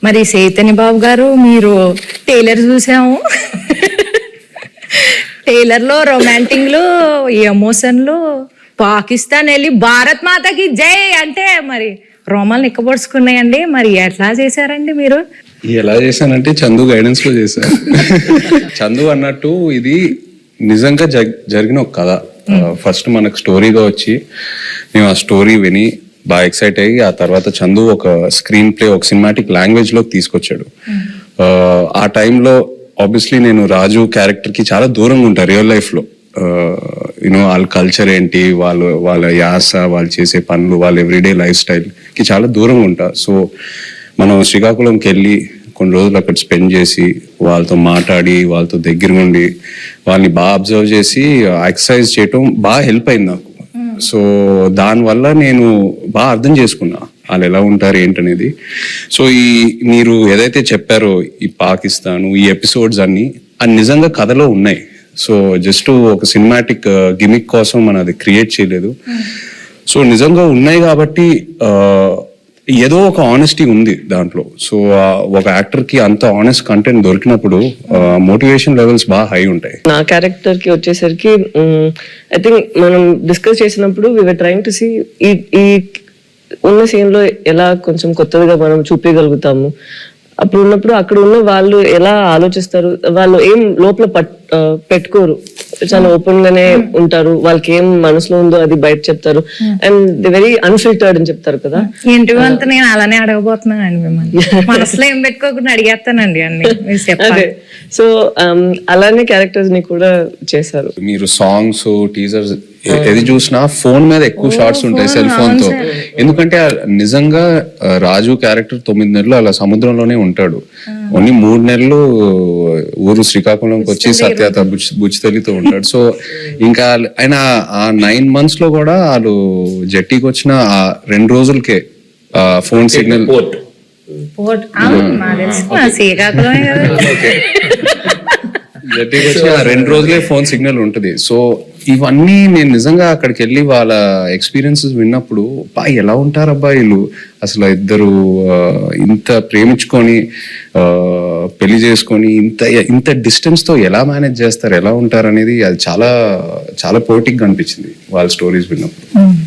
మరి చైతన్య బాబు గారు మీరు టైలర్ చూసాము. టైలర్ లో రొమాంటిక్లు, ఎమోషన్లు, పాకిస్తాన్ వెళ్ళి భారత్ మాతకి జై అంటే మరి రోమాలు నిక్కబొడుచుకున్నాయండి. మరి ఎట్లా చేశారండి మీరు? ఎలా చేశానంటే చందు గైడెన్స్ లో చేశాను. చందు అన్నట్టు ఇది నిజంగా జరిగిన ఒక కథ. ఫస్ట్ మనకు స్టోరీగా వచ్చి మేము ఆ స్టోరీ విని బాగా ఎక్సైట్ అయ్యి ఆ తర్వాత చందు ఒక స్క్రీన్ ప్లే, ఒక సినిమాటిక్ లాంగ్వేజ్ లోకి తీసుకొచ్చాడు. ఆ టైంలో ఆబ్వియస్లీ నేను రాజు క్యారెక్టర్ కి చాలా దూరంగా ఉంటాను రియల్ లైఫ్ లో. యూనో వాళ్ళ కల్చర్ ఏంటి, వాళ్ళ యాస, వాళ్ళు చేసే పనులు, వాళ్ళ ఎవ్రీడే లైఫ్ స్టైల్ కి చాలా దూరంగా ఉంటా. సో మనం శ్రీకాకుళంకి వెళ్ళి కొన్ని రోజులు అక్కడ స్పెండ్ చేసి వాళ్ళతో మాట్లాడి వాళ్ళతో దగ్గర ఉండి వాళ్ళని బాగా అబ్జర్వ్ చేసి ఎక్సర్సైజ్ చేయటం బాగా హెల్ప్ అయింది నాకు. సో దానివల్ల నేను బాగా అర్థం చేసుకున్నా వాళ్ళు ఎలా ఉంటారు ఏంటనేది. సో ఈ మీరు ఏదైతే చెప్పారో ఈ పాకిస్తాను, ఈ ఎపిసోడ్స్ అన్ని నిజంగా కథలో ఉన్నాయి. సో జస్ట్ ఒక సినిమాటిక్ గిమిక్ కోసం మనం అది క్రియేట్ చేయలేదు. సో నిజంగా ఉన్నాయి కాబట్టి ఏదో ఒక ఆనెస్టీ ఉంది దాంట్లో. సో ఒక యాక్టర్ కి అంత ఆనెస్ట్ కంటెంట్ దొరికినప్పుడు మోటివేషన్ లెవెల్స్ బాగా హై ఉంటాయి. నా క్యారెక్టర్ కి వచ్చేసరికి ఐ థింక్ మనం డిస్కస్ చేసినప్పుడు వి వర్ ట్రైయింగ్ టు సీ ఈ ఉన్న సీన్ లో ఎలా కొంచెం కొత్తగా మనం చూపించగలుగుతాము. అప్పుడు ఉన్నప్పుడు అక్కడ ఉన్న వాళ్ళు ఎలా ఆలోచిస్తారు, వాళ్ళు ఏం లోపల పెట్టుకోరు, చాలా ఓపెన్ గానే ఉంటారు. వాళ్ళకి ఏం మనసులో ఉందో అది బయట చెప్తారు. అండ్ ది వెరీ అన్ఫిల్టర్డ్ అని చెప్తారు కదా. ఇంటి అంతా నేను అలానే అడగబోతున్నానండి మిమ్మల్ని. మనసులో ఏం పెట్టుకోకుండా అడిగేస్తానండి అన్ని. అదే సో అలానే క్యారెక్టర్స్ ని కూడా చేశారు. మీరు సాంగ్స్, టీజర్స్ ఏది చూసినా ఫోన్ మీద ఎక్కువ షార్ట్స్ ఉంటాయి, సెల్ ఫోన్ తో. ఎందుకంటే నిజంగా రాజు క్యారెక్టర్ 9 నెలలు అలా సముద్రంలోనే ఉంటాడు. ఓన్లీ 3 నెలలు ఊరు శ్రీకాకుళంకి వచ్చి సత్యత బుచ్చితల్లితో ఉంటాడు. సో ఇంకా ఆయన ఆ 9 months లో కూడా వాళ్ళు జట్టీకి వచ్చిన ఆ 2 రోజులకే ఫోన్ సిగ్నల్ జట్టీకి వచ్చిన 2 రోజులే ఫోన్ సిగ్నల్ ఉంటుంది. సో ఇవన్నీ నేను నిజంగా అక్కడికి వెళ్ళి వాళ్ళ ఎక్స్పీరియన్సెస్ విన్నప్పుడు ఎలా ఉంటారు అబ్బాయిలు, అసలు ఇద్దరు ఇంత ప్రేమించుకొని పెళ్లి చేసుకొని ఇంత డిస్టెన్స్ తో ఎలా మేనేజ్ చేస్తారు, ఎలా ఉంటారు అనేది అది చాలా చాలా పోటీగా అనిపించింది వాళ్ళ స్టోరీస్ విన్నప్పుడు.